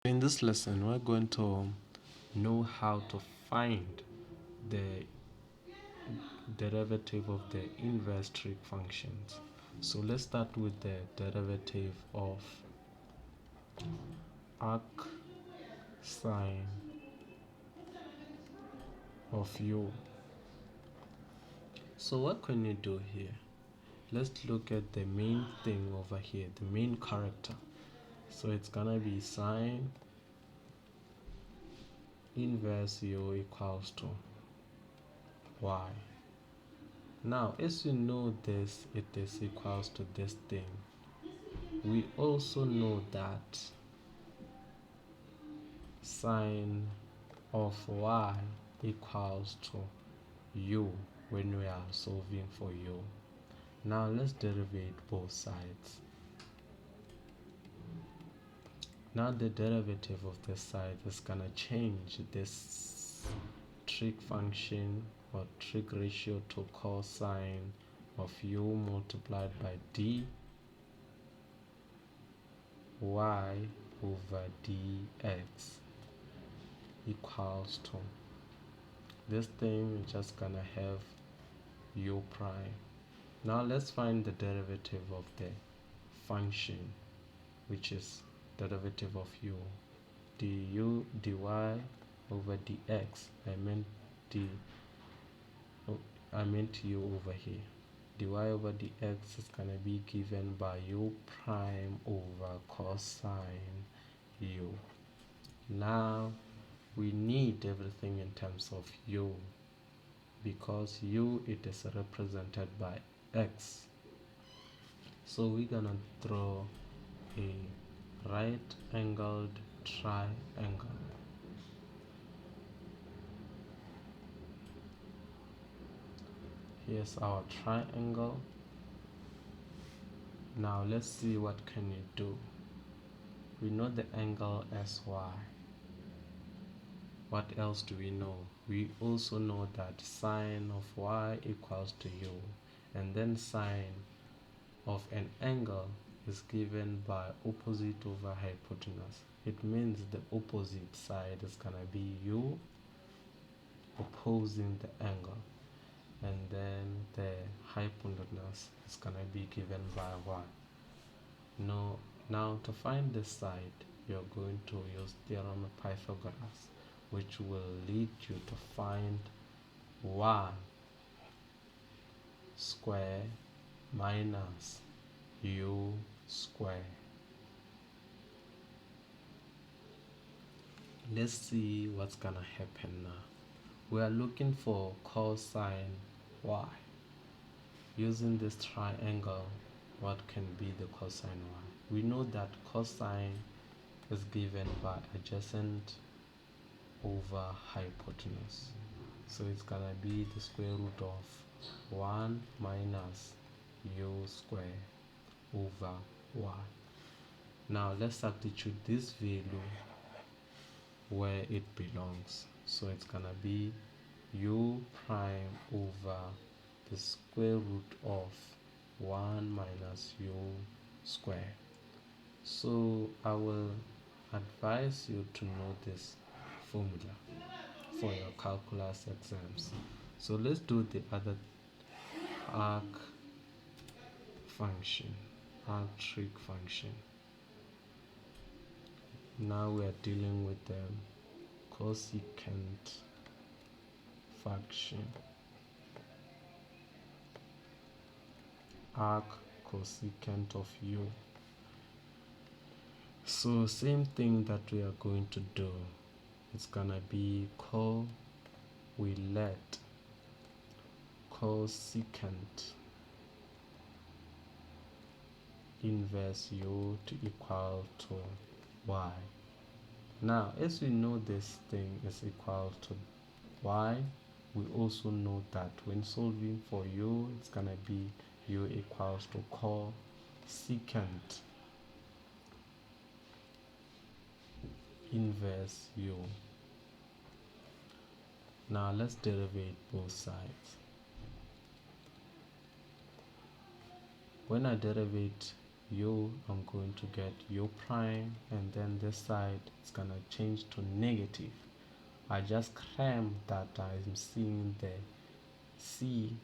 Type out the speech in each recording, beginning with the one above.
In this lesson, we're going to know how to find the derivative of the inverse trig functions. So let's start with the derivative of arc sine of u. So what can you do here? Let's look at the main thing over here, the main character. So it's gonna be sine inverse u equals to y. Now, as you know this, it is equals to this thing. We also know that sine of y equals to u when we are solving for u. Now let's derive both sides. Now the derivative of this side is gonna change this trig function or trig ratio to cosine of u multiplied by d y over dx equals to this thing is just gonna have u prime. Now let's find the derivative of the function, which is derivative of u. Du dy over dx. I meant u over here. Dy over dx is gonna be given by u prime over cosine u. Now we need everything in terms of u, because u it is represented by x. So we're gonna draw a right angled triangle. Here's our triangle. Now let's see what can you do. We know the angle SY. What else do we know? We also know that sine of y equals to u, and then sine of an angle is given by opposite over hypotenuse. It means the opposite side is gonna be u opposing the angle, and then the hypotenuse is gonna be given by y. Now to find this side, you're going to use theorem of Pythagoras, which will lead you to find y square minus u square. Let's see what's gonna happen now. We are looking for cosine y. Using this triangle, what can be the cosine y? We know that cosine is given by adjacent over hypotenuse. So it's gonna be the square root of 1 minus u square over y. Now let's substitute this value where it belongs. So it's gonna be u prime over the square root of 1 minus u square. So I will advise you to know this formula for your calculus exams. So let's do the other arc function, arc trig function. Now we are dealing with the cosecant function, arc cosecant of u. So same thing that we are going to do. It's gonna be we let cosecant inverse u to equal to y. Now as we know this thing is equal to y, we also know that when solving for u, it's gonna be u equals to cosecant inverse u. Now let's derive both sides. When I derive I'm going to get u prime, and then this side is gonna change to negative. I just crammed that I'm seeing the c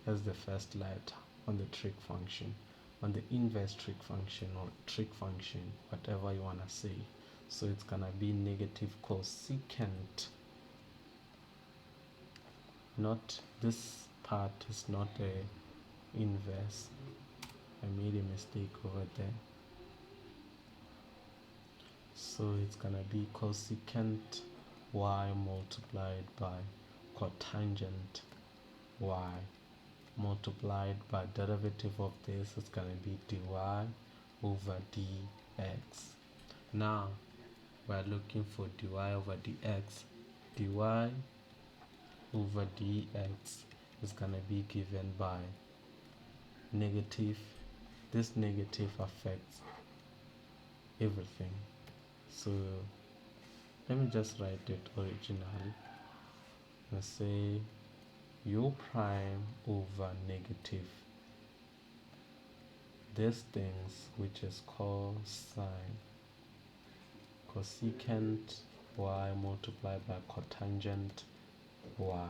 as the first letter on the trig function, on the inverse trig function or trig function, whatever you wanna say. So it's gonna be negative cosecant. Not this part is not a inverse. I made a mistake over there. So it's gonna be cosecant y multiplied by cotangent y multiplied by derivative of this is gonna be dy over dx. Now we're looking for dy over dx. Dy over dx is gonna be given by negative. This negative affects everything. So let me just write it originally. Let's say u prime over negative this things which is cosecant y multiplied by cotangent y.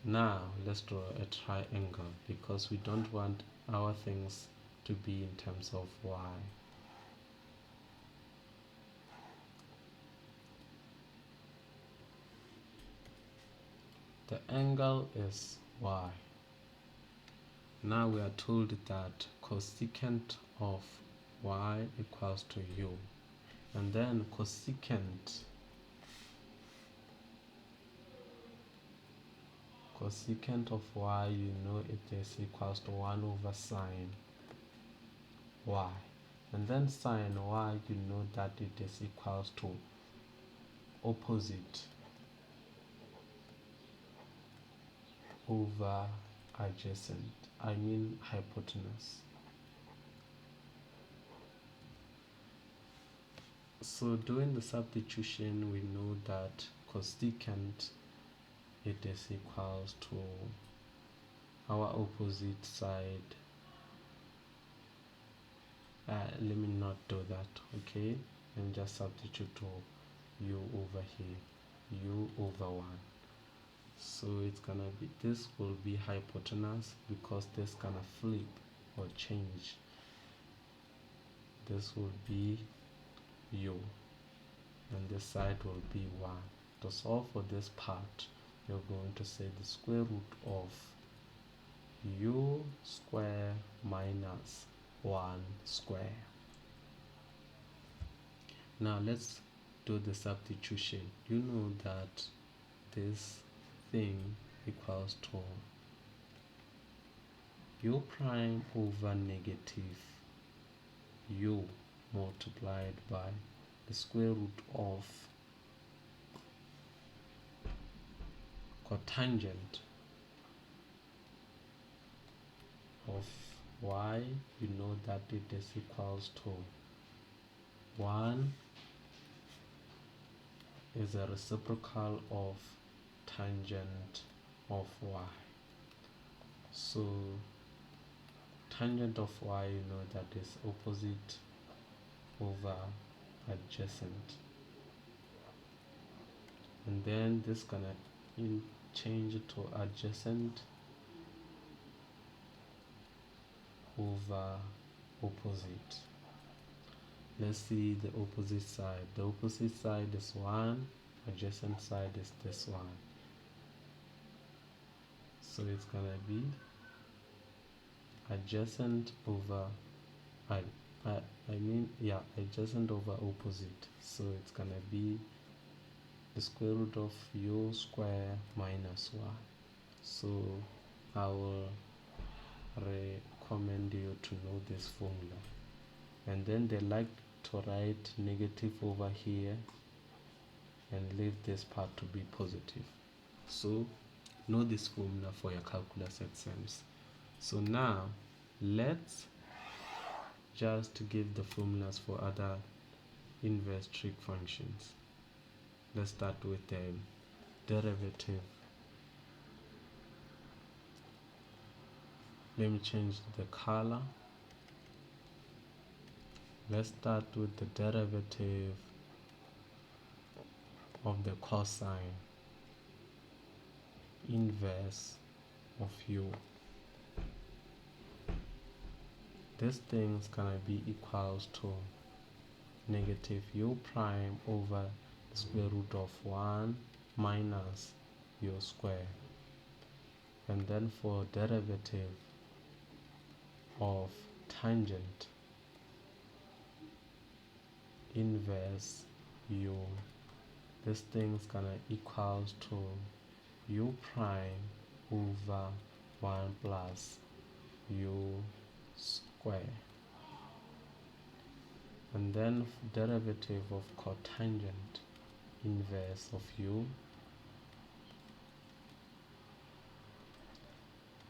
Now let's draw a triangle because we don't want our things to be in terms of y. The angle is y. Now we are told that cosecant of y equals to u, and then cosecant of y, you know it is equals to 1 over sine y, and then sine y, you know that it is equals to opposite over adjacent, I mean hypotenuse. So doing the substitution, we know that cosecant it is equals to our opposite side. Let me not do that, okay? And just substitute to u over here, u over 1. So it's gonna be, this will be hypotenuse because this gonna flip or change. This will be u and this side will be 1. To solve for this part, you're going to say the square root of u square minus 1 square. Now let's do the substitution. You know that this thing equals to u prime over negative u multiplied by the square root of cotangent of y. You know that it is equals to 1 is a reciprocal of tangent of y. So tangent of y, you know that is opposite over adjacent, and then this gonna change to adjacent over opposite. Let's see the opposite side. The opposite side is 1, adjacent side is this one. So it's gonna be adjacent over adjacent over opposite. So it's gonna be the square root of u square minus y. So I will recommend you to know this formula, and then they like to write negative over here and leave this part to be positive. So know this formula for your calculus exams. So now let's just give the formulas for other inverse trig functions. Let's start with the derivative. Let me change the color. Let's start with the derivative of the cosine inverse of u. This thing is gonna be equals to negative u prime over the square root of 1 minus u square. And then for derivative of tangent inverse u, this thing is gonna equals to u prime over 1 plus u square. And then derivative of cotangent inverse of u,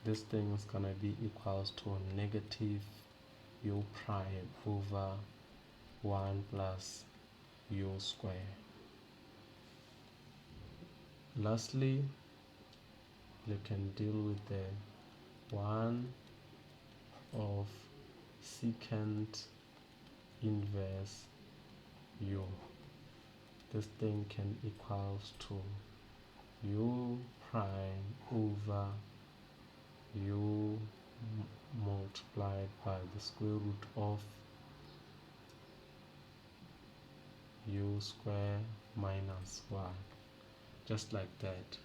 this thing is gonna be equals to negative u prime over 1 plus u square. Lastly, you can deal with the 1 of secant inverse u. This thing can equals to u prime over u multiplied by the square root of u square minus 1. Just like that.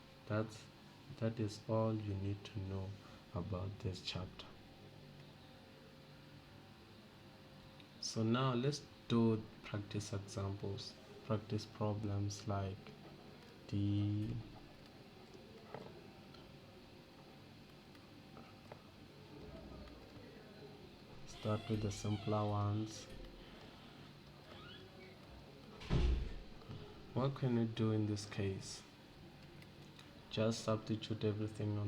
That is all you need to know about this chapter. So now let's do practice examples, practice problems like the start with the simpler ones. What can you do in this case? Just substitute everything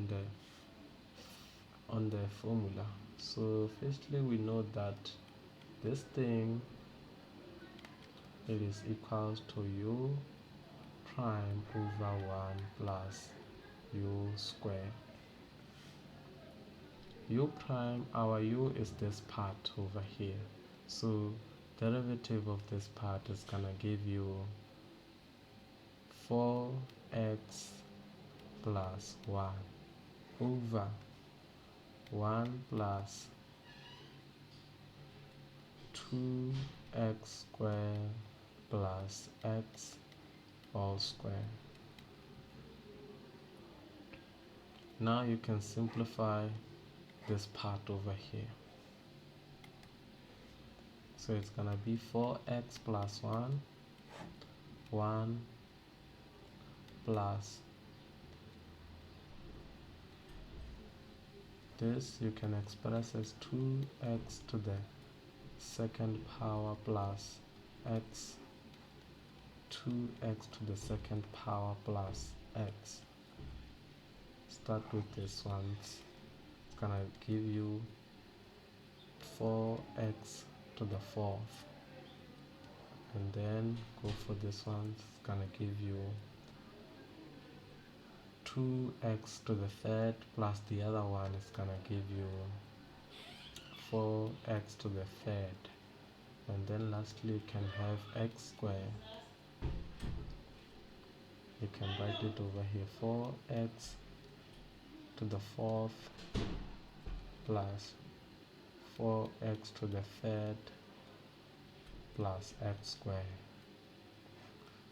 on the formula. So firstly, we know that this thing, it is equals to u prime over 1 plus u square. U prime, our u is this part over here, so derivative of this part is gonna give you 4x plus 1 over 1 plus 2x squared plus x all square. Now you can simplify this part over here. So it's gonna be 4x plus 1 plus this you can express as 2x to the second power plus x, 2x to the second power plus x. Start with this one. It's gonna give you 4x to the fourth, and then go for this one. It's gonna give you 2x to the third plus the other one is gonna give you 4x to the third, and then lastly you can have x squared. You can write it over here, 4x to the fourth plus 4x to the third plus x squared.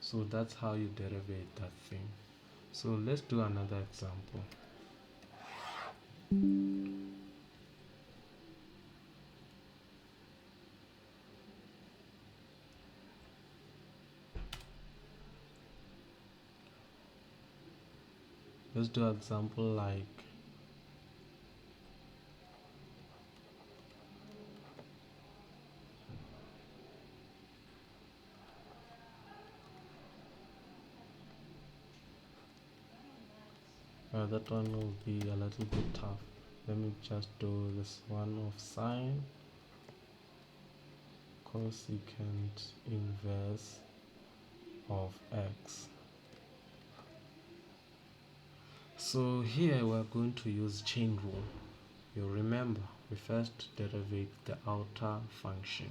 So that's how you derivate that thing. So let's do another example. Let's do an example like that one will be a little bit tough. Let me just do this one of sine cosecant inverse of x. So here we're going to use chain rule. You remember we first derive the outer function,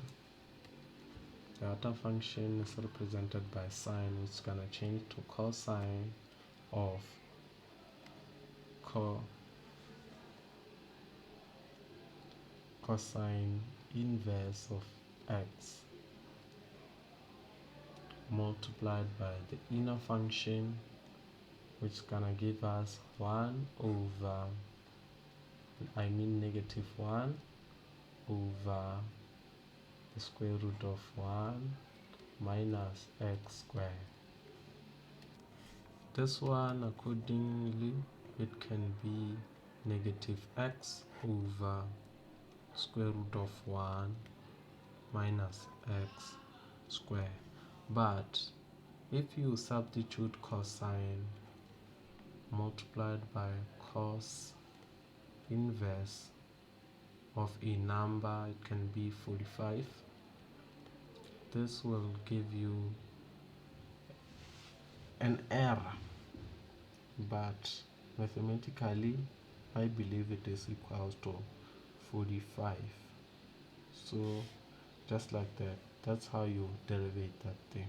The other function is represented by sine, which is gonna change to cosine of cosine inverse of x multiplied by the inner function, which is gonna give us 1 over negative 1 over the square root of 1 minus x squared. This one, accordingly, it can be negative x over square root of 1 minus x squared. But if you substitute cosine multiplied by cos inverse of a number, it can be 45. This will give you an error, but mathematically I believe it is equal to 45. So just like that, that's how you derivate that thing.